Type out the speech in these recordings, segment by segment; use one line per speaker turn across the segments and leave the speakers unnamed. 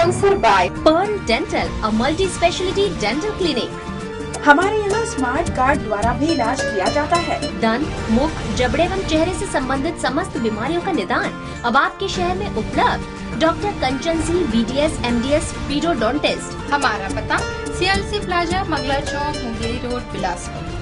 Sponsor by
Perl dental, a multi speciality dental clinic.
हमारे यहाँ smart card द्वारा भी इलाज किया जाता है।
दंत, मुख, जबड़े एवं चेहरे से संबंधित समस्त बीमारियों का निदान अब आपके शहर में उपलब्ध। डॉक्टर कंचन सिंह, BDS, MDS, पीडोडोंटिस्ट।
हमारा पता CLC प्लाजा, मंगला चौक, मुंगेरी रोड, बिलासपुर।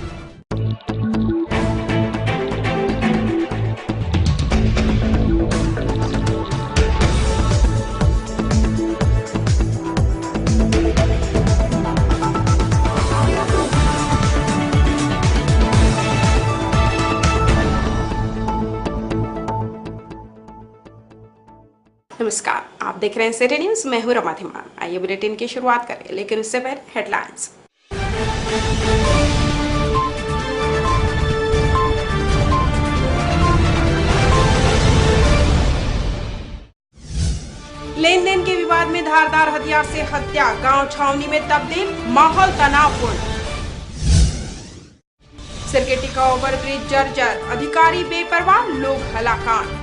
नमस्कार, आप देख रहे हैं सिटी न्यूज। मैं हूं रमा धीमान। आइए बुलेटिन की शुरुआत करें, लेकिन उससे पहले हेडलाइंस। लेन देन के विवाद में धारदार हथियार से हत्या, गांव छावनी में तब्दील, माहौल तनावपूर्ण। सिरकेटी का ओवरब्रिज जर्जर, अधिकारी बेपरवाह, लोग हलाकान।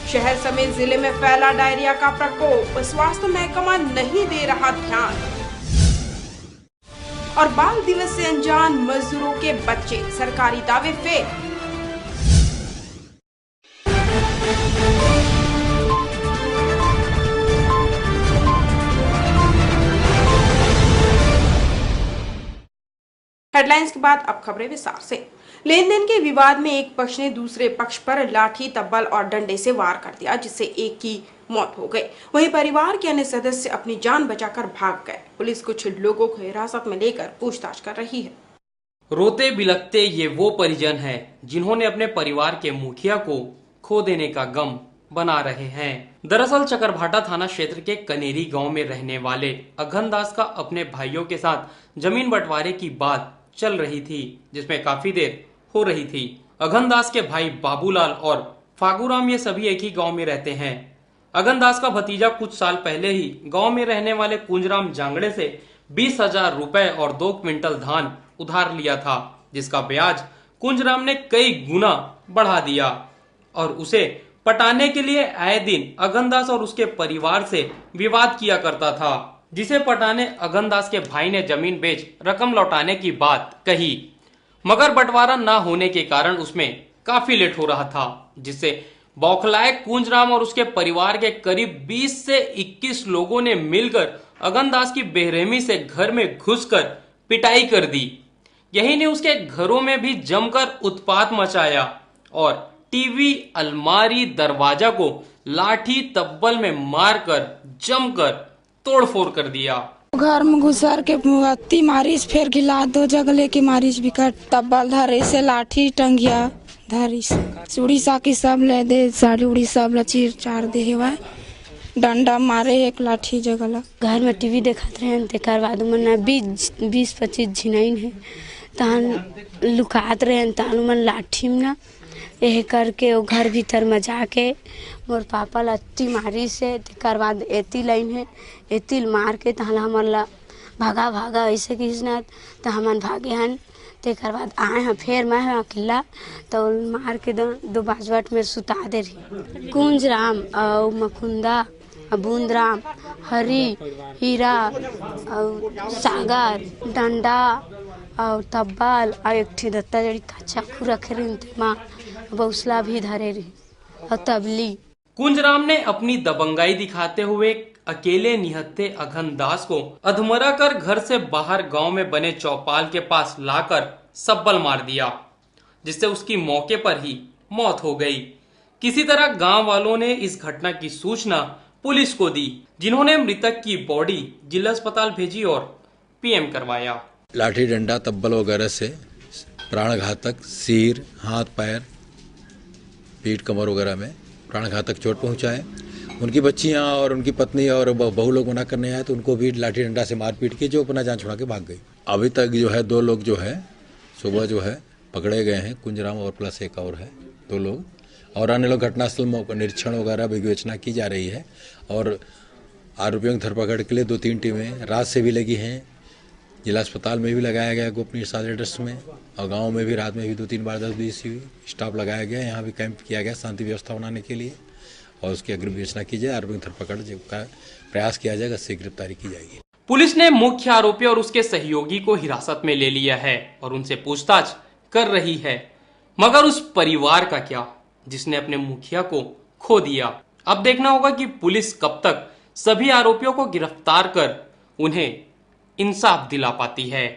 शहर समेत जिले में फैला डायरिया का प्रकोप, स्वास्थ्य महकमा नहीं दे रहा ध्यान। और बाल दिवस से अनजान मजदूरों के बच्चे, सरकारी दावे फेल। हेडलाइंस के बाद अब खबरें विस्तार से। लेन देन के विवाद में एक पक्ष ने दूसरे पक्ष पर लाठी, तब्बल और डंडे से वार कर दिया, जिससे एक की मौत हो गई। वहीं परिवार के अन्य सदस्य अपनी जान बचाकर भाग गए। पुलिस कुछ लोगों को हिरासत में लेकर पूछताछ कर रही है।
रोते बिलखते ये वो परिजन हैं जिन्होंने अपने परिवार के मुखिया को खो देने का गम बना रहे हैं। दरअसल चकरभाटा थाना क्षेत्र के कनेरी गांव में रहने वाले अघन दास का अपने भाइयों के साथ जमीन बंटवारे की बात चल रही थी, जिसमें काफी देर हो रही थी। अघन दास के भाई बाबूलाल और फागूराम ये सभी एक ही गांव में रहते हैं। अघन दास का भतीजा कुछ साल पहले ही गांव में रहने वाले कुंजराम जांगड़े से 20,000 रुपए और 2 क्विंटल धान उधार लिया था, जिसका ब्याज कुंजराम ने कई गुना बढ़ा दिया और उसे पटाने के लिए आए दिन अघन दास और उसके परिवार से विवाद किया करता था, जिसे पटाने अघन दास के भाई ने जमीन बेच रकम लौटाने की बात कही, मगर बंटवारा न होने के कारण उसमें काफी लेट हो रहा था, जिससे बौखलाए कुंजराम और उसके परिवार के करीब 20 से 21 लोगों ने मिलकर अघन दास की बेरहमी से घर में घुसकर पिटाई कर दी। यही नहीं, उसके घरों में भी जमकर उत्पात मचाया और टीवी, अलमारी, दरवाजा को लाठी, तब्बल में मारकर जमकर तोड़फोड़ कर दिया।
घर में घुसर के अत्ती मारिस, फिर गिला 2 जगले की मारिस, बिकट तब्बल धरे से लाठी टंगिया धरिस, चूड़ी साकी सब ले दे, साड़ी उड़ी सब लचीर चार दे हेवा, डंडा मारे, एक लाठी जगला।
घर में टीवी देखत रहे, तेकर बाद मन 20-25 झिनाइन है, तहन लुकात रहे, तहन मन लाठी में ना यह करके वो घर भीतर में जाके मोर पापा लत्ती मारी से, तेकर बाद एती लाइन है, एतिल मार के तहन हमन ला भागा ऐसे किसना तो हमन भागे हन। तेकर बाद आए हैं, फिर मैं अकेला तो मार के दो बाजवट में सुता दे रही। कुंजराम और मकुंदा, बूंदराम, हरी, हीरा और सागर, डंडा और तब्बल और एक ठी दत्ता जड़ी कच्चा खू रखे रही, माँ बौसला भी धरे रही और तबली।
कुंजराम ने अपनी दबंगाई दिखाते हुए अकेले निहत्थे अघन दास को अधमरा कर घर से बाहर गांव में बने चौपाल के पास लाकर सब्बल मार दिया, जिससे उसकी मौके पर ही मौत हो गई। किसी तरह गांव वालों ने इस घटना की सूचना पुलिस को दी, जिन्होंने मृतक की बॉडी जिला अस्पताल भेजी और PM करवाया।
लाठी, डंडा, तब्बल वगैरह से प्राणघातक सिर, हाथ, पैर, पीठ, कमर वगैरह में प्राणघातक चोट पहुंचाए। उनकी बच्चियां और उनकी पत्नी और बहू लोग मना करने आए तो उनको भी लाठी डंडा से मारपीट की, जो अपना जान छुड़ा के भाग गई। अभी तक जो है 2 लोग जो है सुबह जो है पकड़े गए हैं, कुंजराम और प्लस एक और है 2 लोग, और अन्य लोग घटनास्थल में निरीक्षण वगैरह विवेचना की जा रही है। और आरोपियों की धरपकड़ के लिए 2-3 टीमें रात से भी लगी हैं। जिला अस्पताल में भी लगाया गया गोपनीय साजिश में, और गांव में भी रात में भी 2-3 बार 10-20 स्टाफ लगाया गया। यहाँ भी कैंप किया गया शांति व्यवस्था बनाने के लिए। और उसकी अग्रिम विवेचना की जाए, आरोपी की धरपकड़ का प्रयास किया जाएगा, उससे गिरफ्तारी की जाएगी।
पुलिस ने मुख्य आरोपी और उसके सहयोगी को हिरासत में ले लिया है और उनसे पूछताछ कर रही है। मगर उस परिवार का क्या जिसने अपने मुखिया को खो दिया? अब देखना होगा कि पुलिस कब तक सभी आरोपियों को गिरफ्तार कर उन्हें इंसाफ दिला पाती है।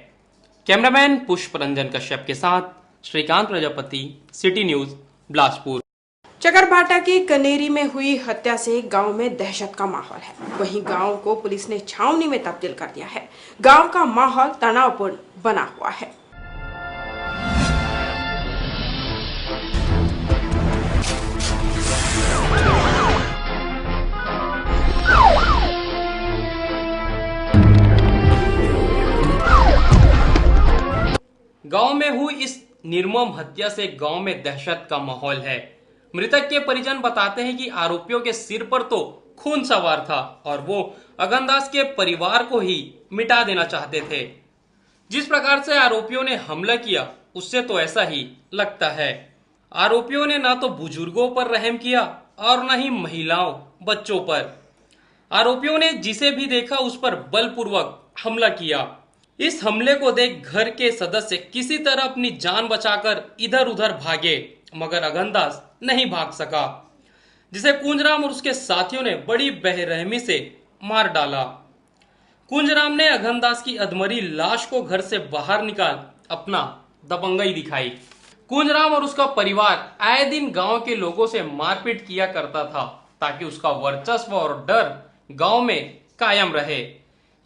कैमरामैन पुष्प रंजन कश्यप के साथ श्रीकांत प्रजापति, सिटी न्यूज, बिलासपुर।
चकरभाटा की कनेरी में हुई हत्या से गांव में दहशत का माहौल है। वहीं गांव को पुलिस ने छावनी में तब्दील कर दिया है। गांव का माहौल तनावपूर्ण बना हुआ है।
गांव में हुई इस निर्मम हत्या से गांव में दहशत का माहौल है। मृतक के परिजन बताते हैं कि आरोपियों के सिर पर तो खून सवार था और वो अगनदास के परिवार को ही मिटा देना चाहते थे। जिस प्रकार से आरोपियों ने हमला किया उससे तो ऐसा ही लगता है। आरोपियों ने ना तो बुजुर्गों पर रहम किया और न ही महिलाओं, बच्चों पर। आरोपियों ने जिसे भी देखा उस पर बलपूर्वक हमला किया। इस हमले को देख घर के सदस्य किसी तरह अपनी जान बचाकर इधर उधर भागे, मगर अगनदास नहीं भाग सका, जिसे कुंजराम और उसके साथियों ने बड़ी बेरहमी से मार डाला। कुंजराम ने अगनदास की अधमरी लाश को घर से बाहर निकाल अपना दबंगई दिखाई। कुंजराम और उसका परिवार आए दिन गांव के लोगों से मारपीट किया करता था ताकि उसका वर्चस्व और डर गांव में कायम रहे।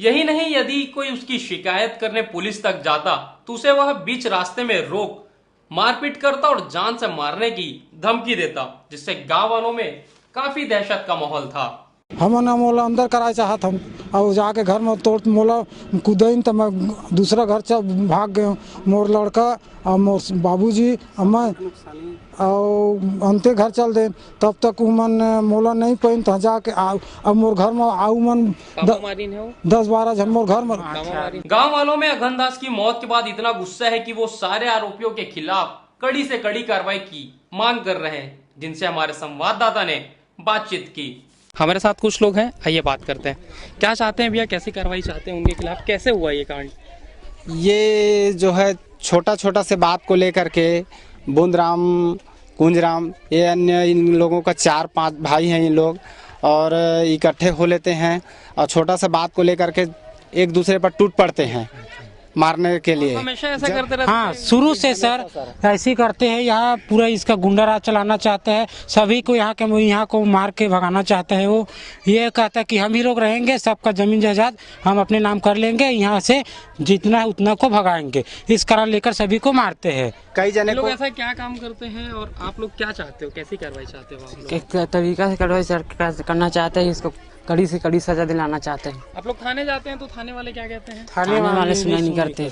यही नहीं, यदि कोई उसकी शिकायत करने पुलिस तक जाता तो उसे वह बीच रास्ते में रोक मारपीट करता और जान से मारने की धमकी देता, जिससे गांव वालों में काफी दहशत का माहौल था।
हमने मोला अंदर कराए चाहत हम और जाके घर में तोड़ मोला कूदन तो मैं दूसरा घर भाग गए। मोर लड़का और मोर बाबूजी मैं और अंते घर चल दे, तब तक उमन मोला नहीं पहन तो जाके अब मोर घर में आऊ मन 10-12 जन मोर घर में।
गांव वालों में अगनदास की मौत के बाद इतना गुस्सा है कि वो सारे आरोपियों के खिलाफ कड़ी से कड़ी कार्रवाई की मांग कर रहे हैं, जिनसे हमारे संवाददाता ने बातचीत की। हमारे साथ कुछ लोग हैं, आइए बात करते हैं। क्या चाहते हैं भैया, कैसी कार्रवाई चाहते हैं उनके खिलाफ? कैसे हुआ ये कांड?
ये जो है छोटा छोटा से बात को लेकर के बूंदराम, कुंजराम, ये अन्य इन लोगों का 4-5 भाई हैं ये लोग, और इकट्ठे हो लेते हैं और छोटा सा बात को लेकर के एक दूसरे पर टूट पड़ते हैं मारने के लिए।
हमेशा ऐसा करते रहते हैं?
हाँ, शुरू से सर ऐसे ही करते हैं। यहाँ पूरा इसका गुंडा राज चलाना चाहता है, सभी को यहाँ को मार के भगाना चाहता है। वो ये कहता है कि हम ही लोग रहेंगे, सबका जमीन जायदाद हम अपने नाम कर लेंगे, यहाँ से जितना उतना को भगाएंगे, इस कारण लेकर सभी को मारते हैं।
कई जने
लोग ऐसा क्या काम करते हैं और आप लोग क्या चाहते हो, कैसी कार्रवाई चाहते हो आप लोग?
एक तरीका से कार्रवाई करना चाहते हैं, इसको कड़ी से कड़ी सजा दिलाना चाहते हैं।
आप लोग थाने जाते हैं तो थाने वाले क्या कहते हैं?
थाने वाले सुनाई नहीं करते।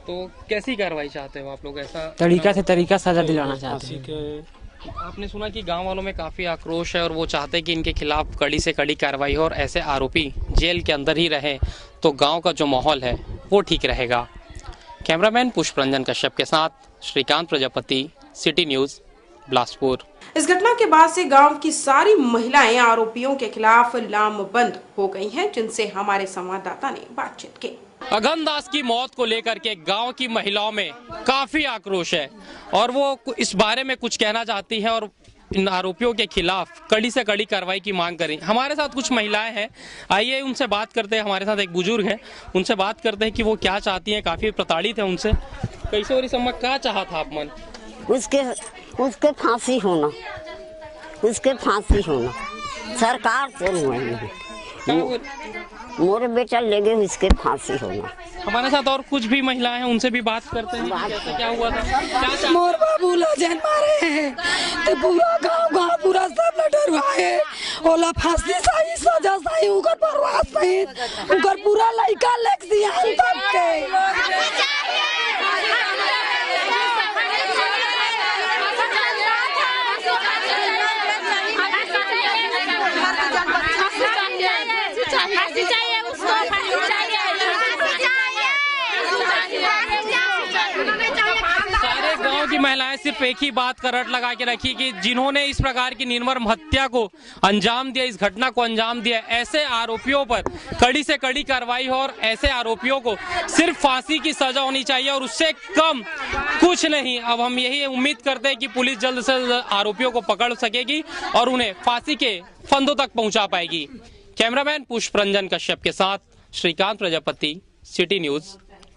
तो कैसी कार्रवाई चाहते हो आप लोग? ऐसा
तरीका सजा दिलाना चाहते हैं।
आपने सुना कि गांव वालों में काफी आक्रोश है और वो चाहते हैं कि इनके खिलाफ कड़ी से कड़ी कार्रवाई हो और ऐसे आरोपी जेल के अंदर ही रहे तो गांव का जो माहौल है वो ठीक रहेगा। कैमरामैन पुष्प रंजन कश्यप के साथ श्रीकांत प्रजापति, सिटी न्यूज, बिलासपुर।
इस घटना के बाद से गांव की सारी महिलाएं आरोपियों के खिलाफ लामबंद हो गई हैं, जिनसे हमारे संवाददाता ने बातचीत की।
अगनदास की मौत को लेकर के गांव की महिलाओं में काफी आक्रोश है और वो इस बारे में कुछ कहना चाहती है और इन आरोपियों के खिलाफ कड़ी से कड़ी कार्रवाई की मांग करें। हमारे साथ कुछ महिलाएं हैं, आइए उनसे बात करते हैं। हमारे साथ एक बुजुर्ग है, उनसे बात करते हैं कि वो क्या चाहती हैं। काफी प्रताड़ित है उनसे। कैसे हो रही सम्मा, क्या चाहा था आप मन?
उसके फांसी होना, सरकार से मोरे बेटा ले गए, उसके फांसी होना।
हमारे साथ और कुछ भी महिलाएं हैं, उनसे भी बात करते हैं। कैसे क्या हुआ था?
मोर बाबू लाजन मारे हैं तो पूरा गांव पूरा सब डरवाए। ओला फांसी सही, सजा सही, उकर परवाह सही, उकर पूरा लड़का लेक दिया तक के।
सारे गांव की महिलाएं सिर्फ एक ही बात का रट लगा के रखी कि जिन्होंने इस प्रकार की निर्मम हत्या को अंजाम दिया, इस घटना को अंजाम दिया, ऐसे आरोपियों पर कड़ी से कड़ी कार्रवाई हो और ऐसे आरोपियों को सिर्फ फांसी की सजा होनी चाहिए और उससे कम कुछ नहीं। अब हम यही उम्मीद करते हैं कि पुलिस जल्द से जल्द आरोपियों को पकड़ सकेगी और उन्हें फांसी के फंदों तक पहुंचा पाएगी। कैमरामैन पुष्प रंजन कश्यप के साथ श्रीकांत प्रजापति, सिटी न्यूज,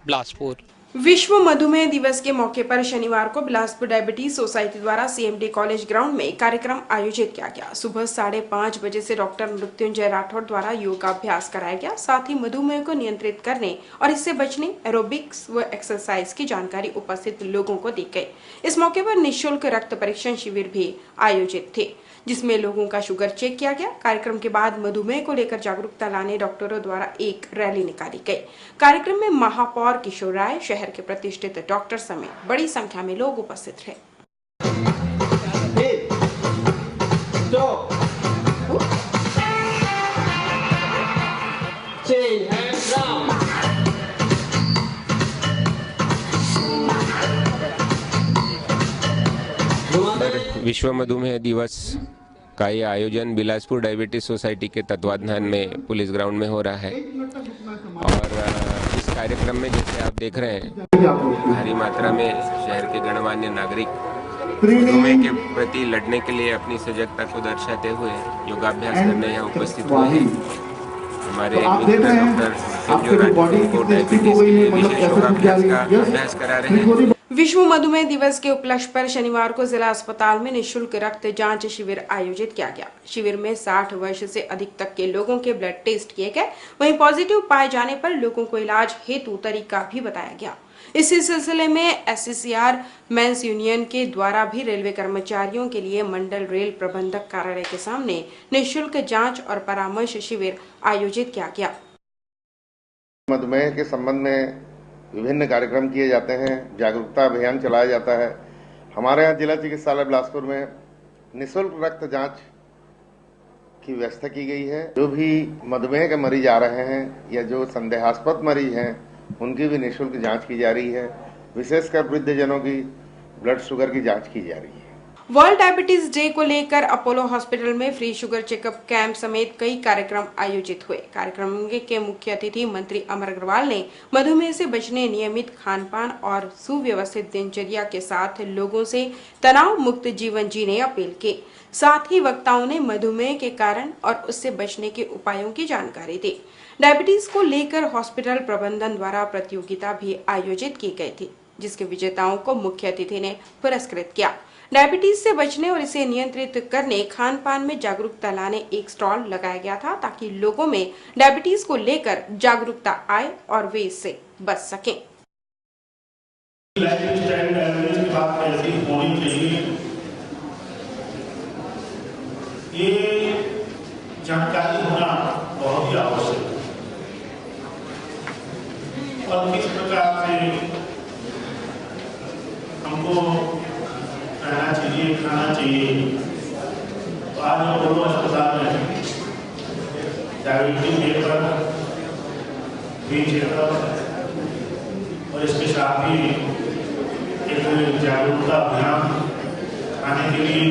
बिलासपुर।
विश्व मधुमेह दिवस के मौके पर शनिवार को बिलासपुर डायबिटीज सोसाइटी द्वारा सीएमडी कॉलेज ग्राउंड में कार्यक्रम आयोजित किया गया। सुबह 5:30 बजे से डॉक्टर मृत्युंजय राठौड़ द्वारा योगाभ्यास कराया गया। साथ ही मधुमेह को नियंत्रित करने और इससे बचने एरोबिक्स व एक्सरसाइज की जानकारी उपस्थित लोगों को दी गई। इस मौके पर निःशुल्क रक्त परीक्षण शिविर भी आयोजित थे, जिसमें लोगों का शुगर चेक किया गया। कार्यक्रम के बाद मधुमेह को लेकर जागरूकता लाने डॉक्टरों द्वारा एक रैली निकाली गई। कार्यक्रम में महापौर किशोर राय, शहर के प्रतिष्ठित डॉक्टर समेत बड़ी संख्या में लोग उपस्थित रहे।
विश्व मधुमेह दिवस का ये आयोजन बिलासपुर डायबिटीज सोसाइटी के तत्वाधान में पुलिस ग्राउंड में हो रहा है और इस कार्यक्रम में जैसे आप देख रहे हैं भारी मात्रा में शहर के गणमान्य नागरिक मधुमेह के प्रति लड़ने के लिए अपनी सजगता को दर्शाते हुए योगाभ्यास करने यहाँ उपस्थित हुए हैं। हमारे मित्र डॉक्टर डायबिटीज के लिए विशेष योगाभ्यास का अभ्यास करा रहे हैं।
विश्व मधुमेह दिवस के उपलक्ष्य पर शनिवार को जिला अस्पताल में निःशुल्क रक्त जांच शिविर आयोजित किया गया। शिविर में 60 वर्ष से अधिक तक के लोगों के ब्लड टेस्ट किए गए। वहीं पॉजिटिव पाए जाने पर लोगों को इलाज हेतु तरीका भी बताया गया। इसी सिलसिले में एससीसीआर मेंस यूनियन के द्वारा भी रेलवे कर्मचारियों के लिए मंडल रेल प्रबंधक कार्यालय के सामने निःशुल्क जाँच और परामर्श शिविर आयोजित किया गया।
मधुमेह के संबंध में विभिन्न कार्यक्रम किए जाते हैं, जागरूकता अभियान चलाया जाता है। हमारे यहाँ जिला चिकित्सालय बिलासपुर में निःशुल्क रक्त जांच की व्यवस्था की गई है। जो भी मधुमेह के मरीज आ रहे हैं या जो संदेहास्पद मरीज हैं उनकी भी निःशुल्क जांच की जा रही है। विशेषकर वृद्धजनों की ब्लड शुगर की जांच की जा रही है।
वर्ल्ड डायबिटीज डे को लेकर अपोलो हॉस्पिटल में फ्री शुगर चेकअप कैंप समेत कई कार्यक्रम आयोजित हुए। कार्यक्रम के मुख्य अतिथि मंत्री अमर अग्रवाल ने मधुमेह से बचने, नियमित खानपान और सुव्यवस्थित दिनचर्या के साथ लोगों से तनाव मुक्त जीवन जीने अपील की। साथ ही वक्ताओं ने मधुमेह के कारण और उससे बचने के उपायों की जानकारी दी। डायबिटीज को लेकर हॉस्पिटल प्रबंधन द्वारा प्रतियोगिता भी आयोजित की गई थी, जिसके विजेताओं को मुख्य अतिथि ने पुरस्कृत किया। डायबिटीज से बचने और इसे नियंत्रित करने खान पान में जागरूकता लाने एक स्टॉल लगाया गया था, ताकि लोगों में डायबिटीज को लेकर जागरूकता आए और वे इससे बच सकें।
ये जानकारी होना बहुत ही आवश्यक है और किस प्रकार से हमको रहना चाहिए, खाना चाहिए। तो आज अपोलो अस्पताल में डायबिटीज डे पर फ्री चेकअप और इसके साथ ही एक जागरूकता अभियान आने के लिए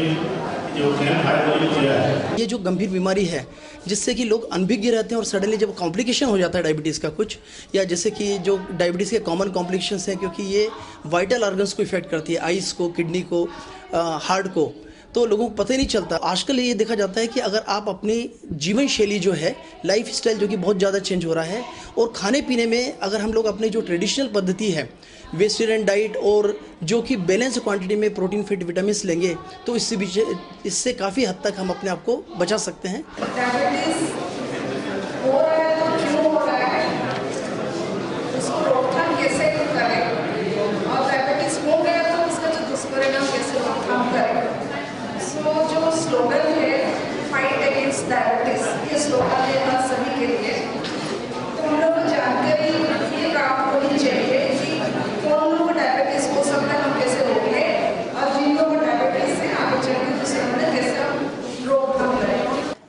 जो कैंप आयोजित किया है।
ये जो गंभीर बीमारी है जिससे कि लोग अनभिज्ञ रहते हैं और सडनली जब कॉम्प्लिकेशन हो जाता है डायबिटीज़ का कुछ, या जैसे कि जो डायबिटीज़ के कॉमन कॉम्प्लिकेशंस हैं, क्योंकि ये वाइटल ऑर्गन्स को इफेक्ट करती है, आइस को, किडनी को, हार्ट को, तो लोगों को पता ही नहीं चलता। आजकल ये देखा जाता है कि अगर आप अपनी जीवन शैली जो है, लाइफ स्टाइल जो कि बहुत ज़्यादा चेंज हो रहा है, और खाने पीने में अगर हम लोग अपने जो ट्रेडिशनल पद्धति है वेजिटेरियन डाइट और जो कि बैलेंस क्वांटिटी में प्रोटीन, फिट, विटामिन लेंगे, तो इससे काफ़ी हद तक हम अपने आप को बचा सकते हैं।
जो स्लोगन है फाइट अगेंस्ट डायबिटीज, ये स्लोगन है सभी के लिए। तो हम लोग को जानकारी ये काम होनी चाहिए कि कौन लोग डायबिटीज को सब तक हम कैसे रोकें और जिन लोगों को डायबिटीज से आगे चलने तो कैसे हम रोकथाम करें।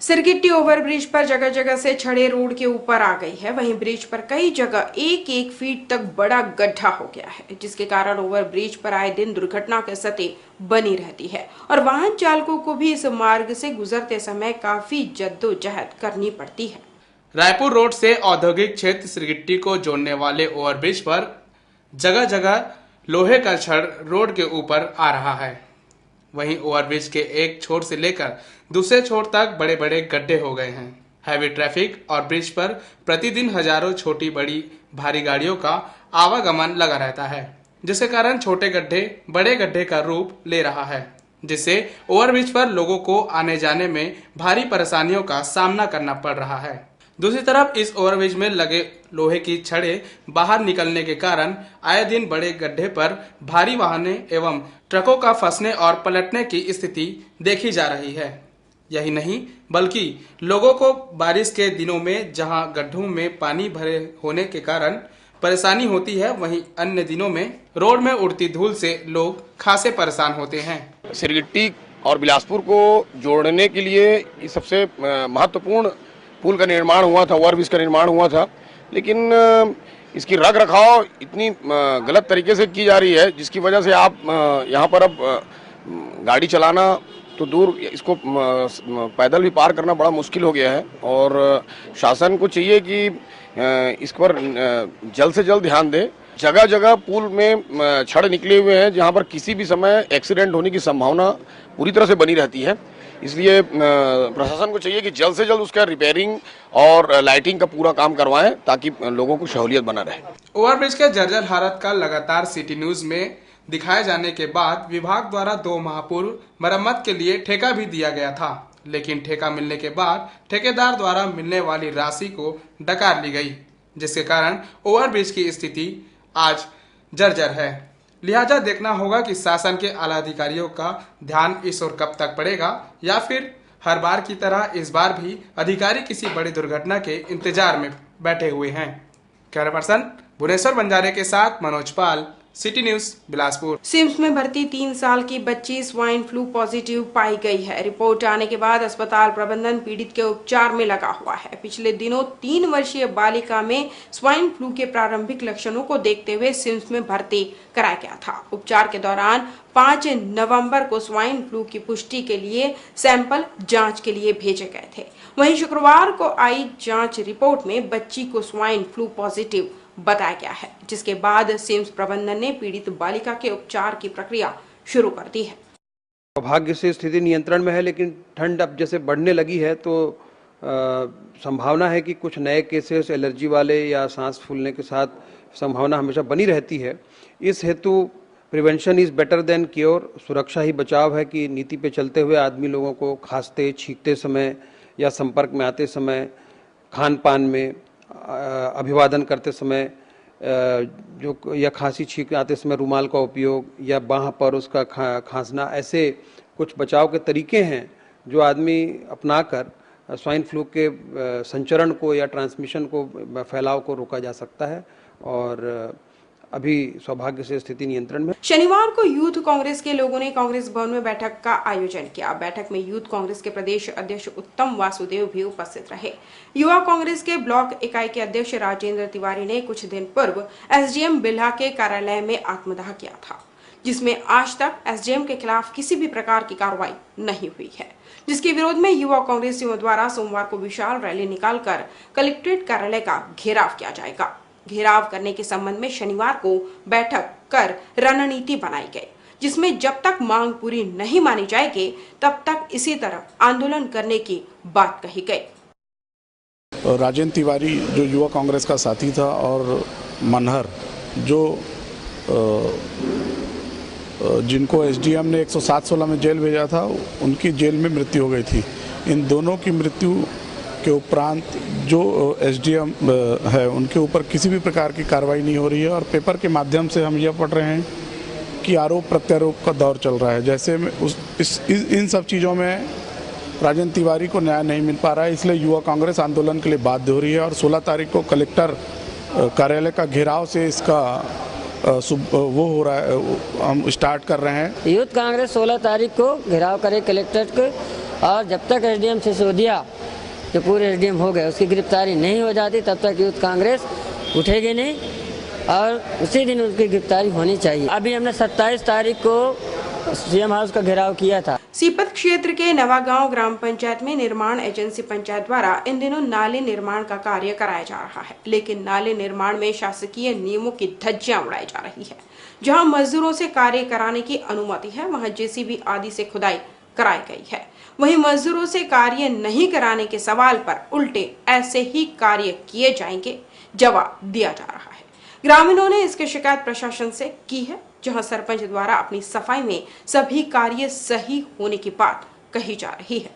सिरगिट्टी ओवरब्रिज पर जगह जगह से छड़े रोड के ऊपर आ गई है। वहीं ब्रिज पर कई जगह 1-1 फीट तक बड़ा गड्ढा हो गया है, जिसके कारण ओवरब्रिज पर आए दिन दुर्घटना की स्थिति बनी रहती है और वाहन चालकों को भी इस मार्ग से गुजरते समय काफी जद्दोजहद करनी पड़ती है।
रायपुर रोड से औद्योगिक क्षेत्र सिरगिट्टी को जोड़ने वाले ओवरब्रिज पर जगह जगह लोहे का छड़ रोड के ऊपर आ रहा है। वहीं ओवरब्रिज के एक छोर से लेकर दूसरे छोर तक बड़े बड़े गड्ढे हो गए हैं। हैवी ट्रैफिक और ब्रिज पर प्रतिदिन हजारों छोटी बड़ी भारी गाड़ियों का आवागमन लगा रहता है, जिसके कारण छोटे गड्ढे बड़े गड्ढे का रूप ले रहा है, जिससे ओवरब्रिज पर लोगों को आने जाने में भारी परेशानियों का सामना करना पड़ रहा है। दूसरी तरफ इस ओवरब्रिज में लगे लोहे की छड़ें बाहर निकलने के कारण आए दिन बड़े गड्ढे पर भारी वाहनों एवं ट्रकों का फंसने और पलटने की स्थिति देखी जा रही है। यही नहीं बल्कि लोगों को बारिश के दिनों में जहां गड्ढों में पानी भरे होने के कारण परेशानी होती है, वहीं अन्य दिनों में रोड में उड़ती धूल से लोग खासे परेशान होते हैं।
सिरगिट्टी और बिलासपुर को जोड़ने के लिए सबसे महत्वपूर्ण पुल का निर्माण हुआ था, ओवरब्रिज का निर्माण हुआ था, लेकिन इसकी रख रखाव इतनी गलत तरीके से की जा रही है, जिसकी वजह से आप यहाँ पर अब गाड़ी चलाना तो दूर, इसको पैदल भी पार करना बड़ा मुश्किल हो गया है। और शासन को चाहिए कि इस पर जल्द से जल्द ध्यान दे। जगह जगह पुल में छड़ निकले हुए हैं, जहाँ पर किसी भी समय एक्सीडेंट होने की संभावना पूरी तरह से बनी रहती है। इसलिए प्रशासन को चाहिए कि जल्द से जल्द उसका रिपेयरिंग और लाइटिंग का पूरा काम करवाएं, ताकि लोगों को सहूलियत बना रहे।
ओवरब्रिज के जर्जर हालत का लगातार सिटी न्यूज में दिखाए जाने के बाद विभाग द्वारा 2 माह पूर्व मरम्मत के लिए ठेका भी दिया गया था, लेकिन ठेका मिलने के बाद ठेकेदार द्वारा मिलने वाली राशि को डकार ली गई, जिसके कारण ओवरब्रिज की स्थिति आज जर्जर है। लिहाजा देखना होगा कि शासन के आला अधिकारियों का ध्यान इस ओर कब तक पड़ेगा, या फिर हर बार की तरह इस बार भी अधिकारी किसी बड़ी दुर्घटना के इंतजार में बैठे हुए हैं। कैमरा पर्सन भुवनेश्वर बंजारे के साथ मनोज पाल, सिटी न्यूज बिलासपुर।
सिम्स में भर्ती 3 साल की बच्ची स्वाइन फ्लू पॉजिटिव पाई गई है। रिपोर्ट आने के बाद अस्पताल प्रबंधन पीड़ित के उपचार में लगा हुआ है। पिछले दिनों 3 वर्षीय बालिका में स्वाइन फ्लू के प्रारंभिक लक्षणों को देखते हुए सिम्स में भर्ती कराया गया था। उपचार के दौरान 5 नवंबर को स्वाइन फ्लू की पुष्टि के लिए सैंपल जांच के लिए भेजे गए थे। वहीं शुक्रवार को आई जांच रिपोर्ट में बच्ची को स्वाइन फ्लू पॉजिटिव बताया गया है, जिसके बाद सिम्स प्रबंधन ने पीड़ित बालिका के उपचार की प्रक्रिया शुरू कर दी है।
भाग्य से स्थिति नियंत्रण में है, लेकिन ठंड अब जैसे बढ़ने लगी है तो संभावना है कि कुछ नए केसेस एलर्जी वाले या सांस फूलने के साथ संभावना हमेशा बनी रहती है। इस हेतु prevention is better than cure, सुरक्षा ही बचाव है कि नीति पे चलते हुए आदमी लोगों को खांसते छींकते समय या संपर्क में आते समय, खान पान में, अभिवादन करते समय जो या खांसी छींक आते समय रुमाल का उपयोग या बाह पर उसका खांसना, ऐसे कुछ बचाव के तरीके हैं जो आदमी अपनाकर स्वाइन फ्लू के संचरण को या ट्रांसमिशन को, फैलाव को रोका जा सकता है। और अभी सौभाग्य से स्थिति नियंत्रण में।
शनिवार को यूथ कांग्रेस के लोगों ने कांग्रेस भवन में बैठक का आयोजन किया। बैठक में यूथ कांग्रेस के प्रदेश अध्यक्ष उत्तम वासुदेव भी उपस्थित रहे। युवा कांग्रेस के ब्लॉक इकाई के अध्यक्ष राजेंद्र तिवारी ने कुछ दिन पूर्व एसडीएम बिल्हा के कार्यालय में आत्मदाह किया था, जिसमें आज तक एसडीएम के खिलाफ किसी भी प्रकार की कार्रवाई नहीं हुई है, जिसके विरोध में युवा कांग्रेसियों द्वारा सोमवार को विशाल रैली निकालकर कलेक्ट्रेट कार्यालय का घेराव किया जाएगा। घेराव करने के संबंध में शनिवार को बैठक कर रणनीति बनाई गई, जिसमें जब तक मांग पूरी नहीं मानी जाएगी तब तक इसी तरह आंदोलन करने की बात कही गई।
राजेंद्र तिवारी जो युवा कांग्रेस का साथी था और मनहर जो जिनको एसडीएम ने 107-16 में जेल भेजा था, उनकी जेल में मृत्यु हो गई थी। इन दोनों की मृत्यु के उपरांत जो एसडीएम है उनके ऊपर किसी भी प्रकार की कार्रवाई नहीं हो रही है और पेपर के माध्यम से हम यह पढ़ रहे हैं कि आरोप प्रत्यारोप का दौर चल रहा है। जैसे इन सब चीज़ों में राजेंद्र तिवारी को न्याय नहीं मिल पा रहा है, इसलिए युवा कांग्रेस आंदोलन के लिए बाध्य हो रही है और 16 तारीख को कलेक्टर कार्यालय का घेराव से इसका वो हो रहा है, हम स्टार्ट कर रहे हैं।
यूथ कांग्रेस 16 तारीख को घेराव करे कलेक्ट्रेट को, और जब तक एसडीएम सिसोदिया जो पूरे एसडीएम हो गए, उसकी गिरफ्तारी नहीं हो जाती तब तक यूथ कांग्रेस उठेगी नहीं और उसी दिन उसकी गिरफ्तारी होनी चाहिए। अभी हमने 27 तारीख को सीएम हाउस का घेराव किया था।
सीपत क्षेत्र के नवागांव ग्राम पंचायत में निर्माण एजेंसी पंचायत द्वारा इन दिनों नाले निर्माण का कार्य कराया जा रहा है, लेकिन नाले निर्माण में शासकीय नियमों की धज्जियां उड़ाई जा रही है। जहां मजदूरों से कार्य कराने की अनुमति है, वहां जेसीबी आदि से खुदाई कराई गई है। वहीं मजदूरों से कार्य नहीं कराने के सवाल पर उल्टे ऐसे ही कार्य किए जाएंगे जवाब दिया जा रहा है। ग्रामीणों ने इसकी शिकायत प्रशासन से की है, जहां सरपंच द्वारा अपनी सफाई में सभी कार्य सही होने की बात कही जा रही है।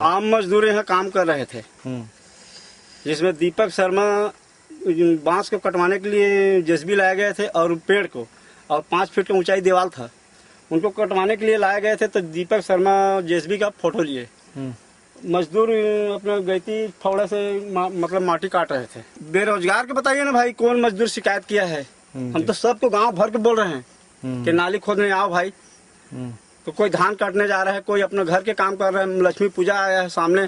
आम मजदूर यहाँ काम कर रहे थे, जिसमें दीपक शर्मा बांस को कटवाने के लिए जेसीबी लाए गए थे और पेड़ को, और 5 फीट की ऊंचाई दीवार था, उनको कटवाने के लिए लाए गए थे। तो दीपक शर्मा जेसीबी का फोटो लिए, मजदूर अपने गैती फावड़े से मतलब माटी काट रहे थे। बेरोजगार के बताइए ना भाई, कौन मजदूर शिकायत किया है? हम तो सबको गांव भर के बोल रहे हैं कि नाली खोदने आओ भाई। तो कोई धान काटने जा रहा है, कोई अपने घर के काम कर रहे हैं, लक्ष्मी पूजा आया है सामने,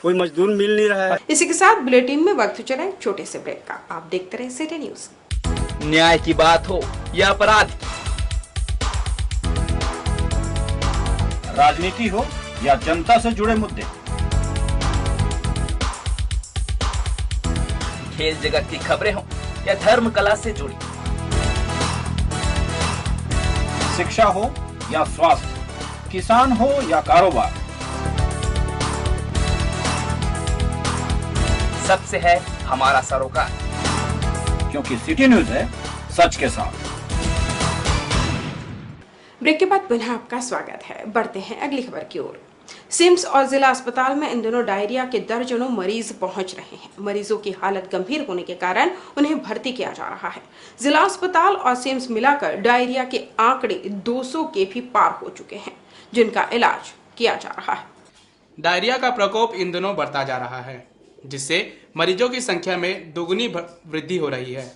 कोई मजदूर मिल नहीं रहा है।
इसी के साथ बुलेटिन में वक्त चला एक छोटे से ब्रेक का। आप देखते रहे सिटी न्यूज।
न्याय की बात हो या अपराध,
राजनीति हो या जनता से जुड़े मुद्दे,
खेल जगत की खबरें हो या धर्म कला से जुड़ी,
शिक्षा हो या स्वास्थ्य, किसान हो या कारोबार,
सबसे है हमारा सरोकार,
क्योंकि सिटी न्यूज है सच के साथ।
ब्रेक के बाद पुनः आपका स्वागत है। बढ़ते हैं अगली खबर की ओर। सिम्स और जिला अस्पताल में इन दिनों डायरिया के दर्जनों मरीज पहुंच रहे हैं। मरीजों की हालत गंभीर होने के कारण उन्हें भर्ती किया जा रहा है। जिला अस्पताल और सिम्स मिलाकर डायरिया के आंकड़े 200 के भी पार हो चुके हैं, जिनका इलाज किया जा रहा है।
डायरिया का प्रकोप इन दिनों बढ़ता जा रहा है, जिससे मरीजों की संख्या में दोगुनी वृद्धि हो रही है।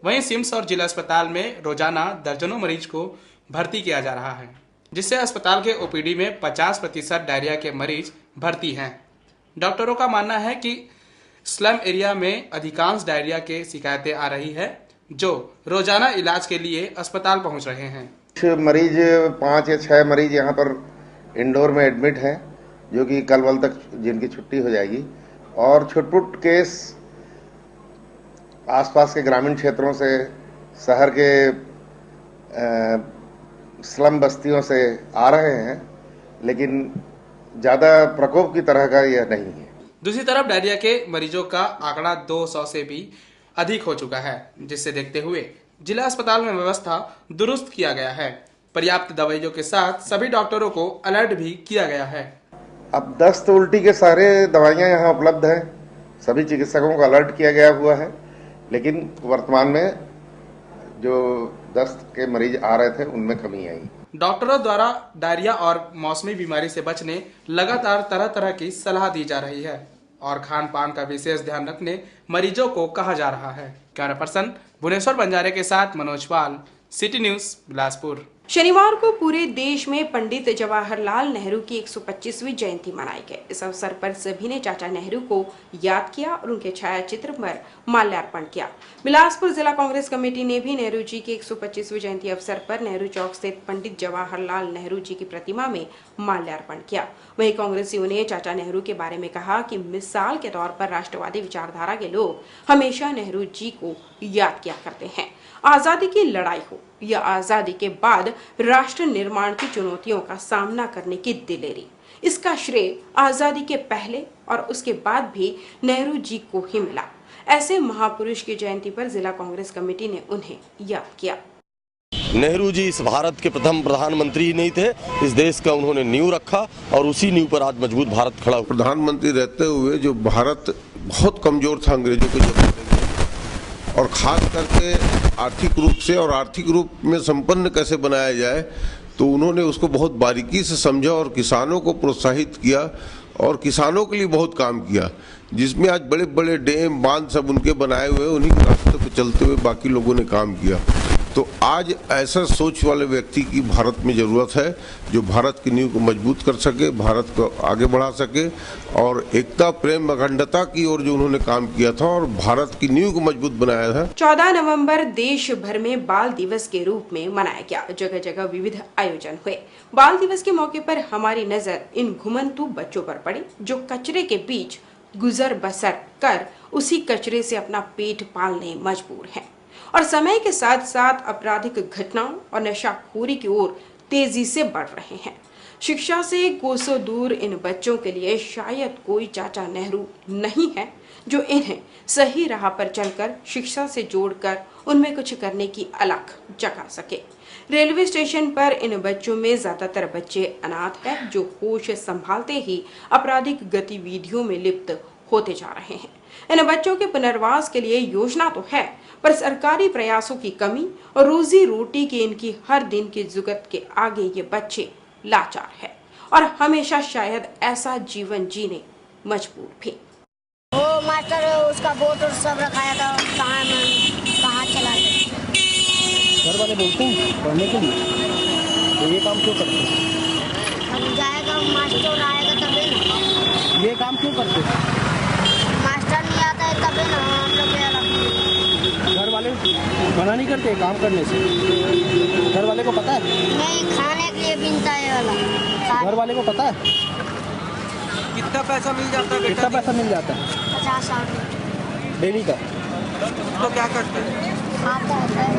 वहीं सिम्स और जिला अस्पताल में रोजाना दर्जनों मरीज को भर्ती किया जा रहा है, जिससे अस्पताल के ओपीडी में 50% डायरिया के मरीज भर्ती हैं। डॉक्टरों का मानना है कि स्लम एरिया में अधिकांश डायरिया के शिकायतें आ रही है, जो रोजाना इलाज के लिए अस्पताल पहुंच रहे हैं।
कुछ मरीज 5 या 6 मरीज यहाँ पर इंडोर में एडमिट हैं, जो कि कल वल तक जिनकी छुट्टी हो जाएगी, और छुटपुट केस आसपास के ग्रामीण क्षेत्रों से, शहर के स्लम बस्तियों से आ रहे हैं, लेकिन ज़्यादा प्रकोप की तरह का यह नहीं है।
दूसरी तरफ डायरिया के मरीजों का आंकड़ा 200 से भी अधिक हो चुका है, जिससे देखते हुए जिला अस्पताल में व्यवस्था दुरुस्त किया गया है। पर्याप्त दवाइयों के साथ सभी डॉक्टरों को अलर्ट भी किया गया है।
अब दस्त उल्टी के सारे दवाइयाँ यहाँ उपलब्ध हैं, सभी चिकित्सकों को अलर्ट किया गया हुआ है, लेकिन वर्तमान में जो दस्त के मरीज आ रहे थे उनमें कमी आई।
डॉक्टरों द्वारा डायरिया और मौसमी बीमारी से बचने लगातार तरह तरह की सलाह दी जा रही है और खान पान का विशेष ध्यान रखने मरीजों को कहा जा रहा है। कैमरा पर्सन भुवनेश्वर बंजारे के साथ मनोज पाल, सिटी न्यूज बिलासपुर।
शनिवार को पूरे देश में पंडित जवाहरलाल नेहरू की 125वीं जयंती मनाई गई। इस अवसर पर सभी ने चाचा नेहरू को याद किया और उनके छायाचित्र पर माल्यार्पण किया। बिलासपुर जिला कांग्रेस कमेटी ने भी नेहरू जी की 125वीं जयंती अवसर पर नेहरू चौक स्थित पंडित जवाहरलाल नेहरू जी की प्रतिमा में माल्यार्पण किया। वहीं कांग्रेसियों ने चाचा नेहरू के बारे में कहा कि मिसाल के तौर पर राष्ट्रवादी विचारधारा के लोग हमेशा नेहरू जी को याद किया करते हैं। आजादी की लड़ाई हो या आजादी के बाद राष्ट्र निर्माण की चुनौतियों का सामना करने की दिलेरी, इसका श्रेय आजादी के पहले और उसके बाद भी नेहरू जी को ही मिला। ऐसे महापुरुष की जयंती पर जिला कांग्रेस कमेटी ने उन्हें याद किया।
नेहरू जी इस भारत के प्रथम प्रधानमंत्री ही नहीं थे, इस देश का उन्होंने नींव रखा और उसी नींव पर आज मजबूत भारत खड़ा।
प्रधानमंत्री रहते हुए जो भारत बहुत कमजोर था अंग्रेजों के जमाने में, और खास करके आर्थिक रूप से और आर्थिक रूप में संपन्न कैसे बनाया जाए, तो उन्होंने उसको बहुत बारीकी से समझा और किसानों को प्रोत्साहित किया और किसानों के लिए बहुत काम किया, जिसमें आज बड़े बड़े डैम बांध सब उनके बनाए हुए, उन्हीं के रास्ते पर चलते हुए बाकी लोगों ने काम किया। तो आज ऐसा सोच वाले व्यक्ति की भारत में जरूरत है जो भारत की नींव को मजबूत कर सके, भारत को आगे बढ़ा सके और एकता प्रेम अखंडता की ओर जो उन्होंने काम किया था और भारत की नींव को मजबूत बनाया था।
14 नवंबर देश भर में बाल दिवस के रूप में मनाया गया। जगह जगह विविध आयोजन हुए। बाल दिवस के मौके पर हमारी नजर इन घुमंतु बच्चों पर पड़ी जो कचरे के बीच गुजर बसर कर उसी कचरे से अपना पेट पालने मजबूर हैं और समय के साथ साथ आपराधिक घटनाओं और नशाखोरी की ओर तेजी से बढ़ रहे हैं। शिक्षा से कोसों दूर इन बच्चों के लिए शायद कोई चाचा नेहरू नहीं है जो इन्हें सही राह पर चलकर शिक्षा से जोड़कर उनमें कुछ करने की अलख जगा सके। रेलवे स्टेशन पर इन बच्चों में ज्यादातर बच्चे अनाथ हैं जो होश संभालते ही आपराधिक गतिविधियों में लिप्त होते जा रहे हैं। इन बच्चों के पुनर्वास के लिए योजना तो है, पर सरकारी प्रयासों की कमी और रोजी रोटी की इनकी हर दिन की जुगत के आगे ये बच्चे लाचार है और हमेशा शायद ऐसा जीवन जीने मजबूर भी।
वो मास्टर उसका बोट और सब रखाया था, कहाँ चला गया।
घर वाले बोलते हैं पढ़ने के लिए, तो ये काम क्यों करते हैं?
अब जाएगा मास्टर आएगा तभी ना।
ये काम क्यों करते हैं?
मास्टर नहीं आता है तभी ना हम लोग
घर वाले मना नहीं करते काम करने से? घर वाले को पता है?
नहीं, खाने के लिए बिनता है वाला।
घर वाले को पता है? कितना पैसा मिल जाता है? कितना पैसा मिल जाता है?
50-60
डेली का। तो क्या करते हैं?
खाता है,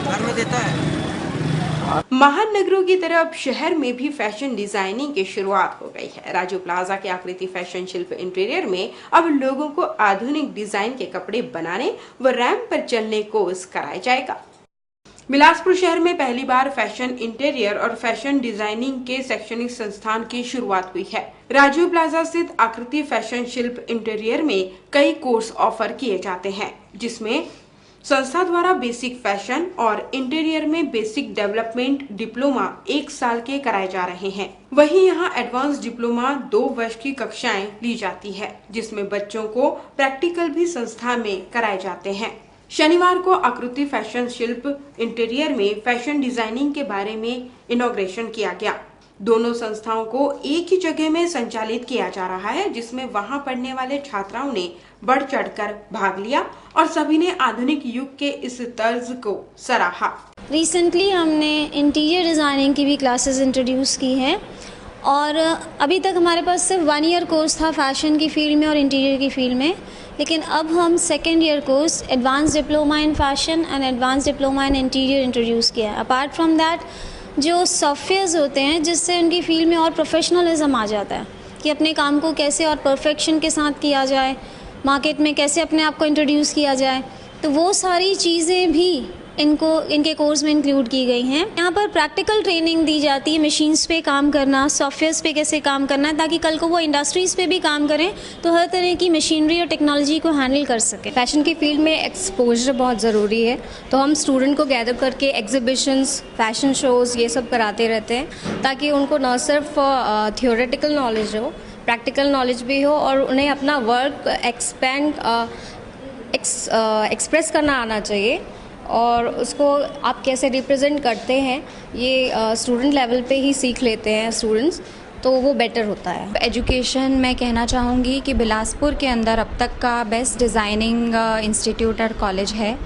घर में देता है।
महानगरों की तरह अब शहर में भी फैशन डिजाइनिंग की शुरुआत हो गई है। राजू प्लाजा के आकृति फैशन शिल्प इंटीरियर में अब लोगों को आधुनिक डिजाइन के कपड़े बनाने व रैंप पर चलने कोर्स कराया जाएगा। बिलासपुर शहर में पहली बार फैशन इंटीरियर और फैशन डिजाइनिंग के शैक्षणिक संस्थान की शुरुआत हुई है। राजू प्लाजा स्थित आकृति फैशन शिल्प इंटीरियर में कई कोर्स ऑफर किए जाते हैं, जिसमें संस्था द्वारा बेसिक फैशन और इंटीरियर में बेसिक डेवलपमेंट डिप्लोमा 1 साल के कराए जा रहे हैं। वहीं यहां एडवांस डिप्लोमा 2 वर्ष की कक्षाएं ली जाती है, जिसमें बच्चों को प्रैक्टिकल भी संस्था में कराए जाते हैं। शनिवार को आकृति फैशन शिल्प इंटीरियर में फैशन डिजाइनिंग के बारे में इनॉग्रेशन किया गया। दोनों संस्थाओं को एक ही जगह में संचालित किया जा रहा है, जिसमें वहां पढ़ने वाले छात्राओं ने बढ़ चढ़कर भाग लिया और सभी ने आधुनिक युग के इस तर्ज को सराहा।
रिसेंटली हमने इंटीरियर डिज़ाइनिंग की भी क्लासेस इंट्रोड्यूस की हैं और अभी तक हमारे पास सिर्फ 1 ईयर कोर्स था फैशन की फील्ड में और इंटीरियर की फील्ड में, लेकिन अब हम 2nd year course advance diploma in fashion and advance diploma in interior introduce किया है। अपार्ट फ्रॉम दैट जो सॉफ्टवेयर्स होते हैं जिससे उनकी फील्ड में और प्रोफेशनलिज्म आ जाता है कि अपने काम को कैसे और परफेक्शन के साथ किया जाए, मार्केट में कैसे अपने आप को इंट्रोड्यूस किया जाए, तो वो सारी चीज़ें भी इनके कोर्स में इंक्लूड की गई हैं। यहाँ पर प्रैक्टिकल ट्रेनिंग दी जाती है, मशीन्स पे काम करना, सॉफ्टवेयर्स पे कैसे काम करना है, ताकि कल को वो इंडस्ट्रीज़ पे भी काम करें तो हर तरह की मशीनरी और टेक्नोलॉजी को हैंडल कर सकें।
फैशन की फील्ड में एक्सपोजर बहुत ज़रूरी है, तो हम स्टूडेंट को गैदर करके एग्जीबिशंस, फैशन शोज़ ये सब कराते रहते हैं, ताकि उनको न सिर्फ थियोरेटिकल नॉलेज हो, प्रैक्टिकल नॉलेज भी हो और उन्हें अपना वर्क एक्सप्रेस करना आना चाहिए और उसको आप कैसे रिप्रेजेंट करते हैं ये स्टूडेंट लेवल पे ही सीख लेते हैं स्टूडेंट्स, तो वो बेटर होता है। एजुकेशन मैं कहना चाहूँगी कि बिलासपुर के अंदर अब तक का बेस्ट डिज़ाइनिंग इंस्टीट्यूट और कॉलेज है।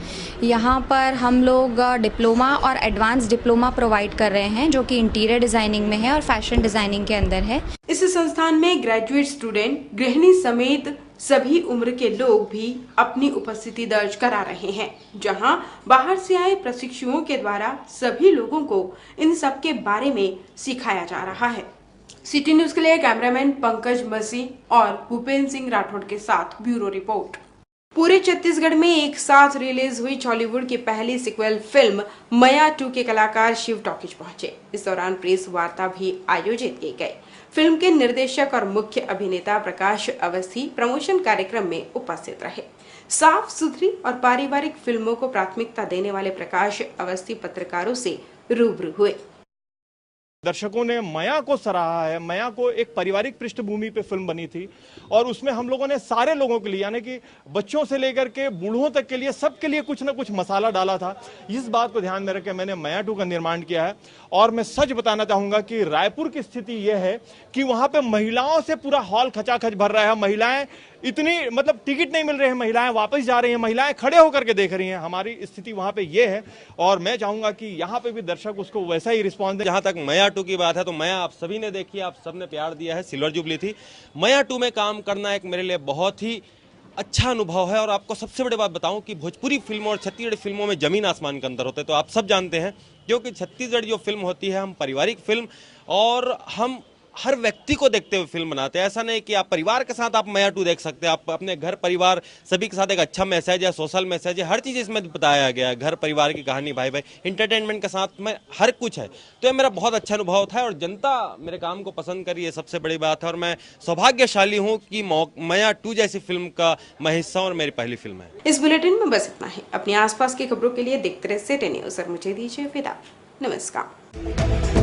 यहाँ पर हम लोग डिप्लोमा और एडवांस डिप्लोमा प्रोवाइड कर रहे हैं, जो कि इंटीरियर डिज़ाइनिंग में है और फैशन डिज़ाइनिंग के अंदर है।
इस संस्थान में ग्रेजुएट स्टूडेंट, गृहिणी समेत सभी उम्र के लोग भी अपनी उपस्थिति दर्ज करा रहे हैं, जहां बाहर से आए प्रशिक्षुओं के द्वारा सभी लोगों को इन सब के बारे में सिखाया जा रहा है। सिटी न्यूज के लिए कैमरामैन पंकज मसीह और भूपेंद्र सिंह राठौड़ के साथ ब्यूरो रिपोर्ट। पूरे छत्तीसगढ़ में एक साथ रिलीज हुई बॉलीवुड की पहली सीक्वल फिल्म मया 2 के कलाकार शिव टॉकीज पहुंचे। इस दौरान प्रेस वार्ता भी आयोजित की गई। फिल्म के निर्देशक और मुख्य अभिनेता प्रकाश अवस्थी प्रमोशन कार्यक्रम में उपस्थित रहे। साफ सुथरी और पारिवारिक फिल्मों को प्राथमिकता देने वाले प्रकाश अवस्थी पत्रकारों से रूबरू हुए।
दर्शकों ने मया को सराहा है। मया को एक पारिवारिक पृष्ठभूमि पे फिल्म बनी थी और उसमें हम लोगों ने सारे लोगों के लिए, यानी कि बच्चों से लेकर के बूढ़ों तक के लिए, सबके लिए कुछ ना कुछ मसाला डाला था। इस बात को ध्यान में रख के मैंने मया 2 का निर्माण किया है। और मैं सच बताना चाहूंगा कि रायपुर की स्थिति यह है कि वहां पे महिलाओं से पूरा हॉल खचाखच भर रहा है। महिलाएं इतनी, मतलब टिकट नहीं मिल रहे हैं, महिलाएं वापस जा रही हैं, महिलाएं खड़े होकर के देख रही हैं। हमारी स्थिति वहां पे ये है और मैं चाहूंगा कि यहाँ पे भी दर्शक उसको वैसा ही रिस्पॉन्स दें।
जहां तक मया 2 की बात है तो मया आप सभी ने देखी, आप सबने प्यार दिया है, सिल्वर जुबली थी। मया 2 में काम करना एक मेरे लिए बहुत ही अच्छा अनुभव है। और आपको सबसे बड़ी बात बताऊं कि भोजपुरी फिल्मों और छत्तीसगढ़ी फिल्मों में जमीन आसमान का अंतर होते हैं, तो आप सब जानते हैं। क्योंकि छत्तीसगढ़ जो फिल्म होती है, हम पारिवारिक फिल्म और हम हर व्यक्ति को देखते हुए फिल्म बनाते हैं। ऐसा नहीं कि आप परिवार के साथ आप मया 2 देख सकते हैं, आप अपने घर परिवार सभी के साथ एक अच्छा मैसेज है, सोशल मैसेज है, हर चीज़ इसमें बताया गया है। घर परिवार की कहानी, भाई भाई एंटरटेनमेंट के साथ में हर कुछ है। तो ये मेरा बहुत अच्छा अनुभव था और जनता मेरे काम को पसंद करी, ये सबसे बड़ी बात है। और मैं सौभाग्यशाली हूँ कि मया 2 जैसी फिल्म का मैं हिस्सा और मेरी पहली फिल्म है।
इस बुलेटिन में बस इतना ही। अपने आसपास की खबरों के लिए देखते रहिए सिटी न्यूज़ और मुझे दीजिए विदा। नमस्कार।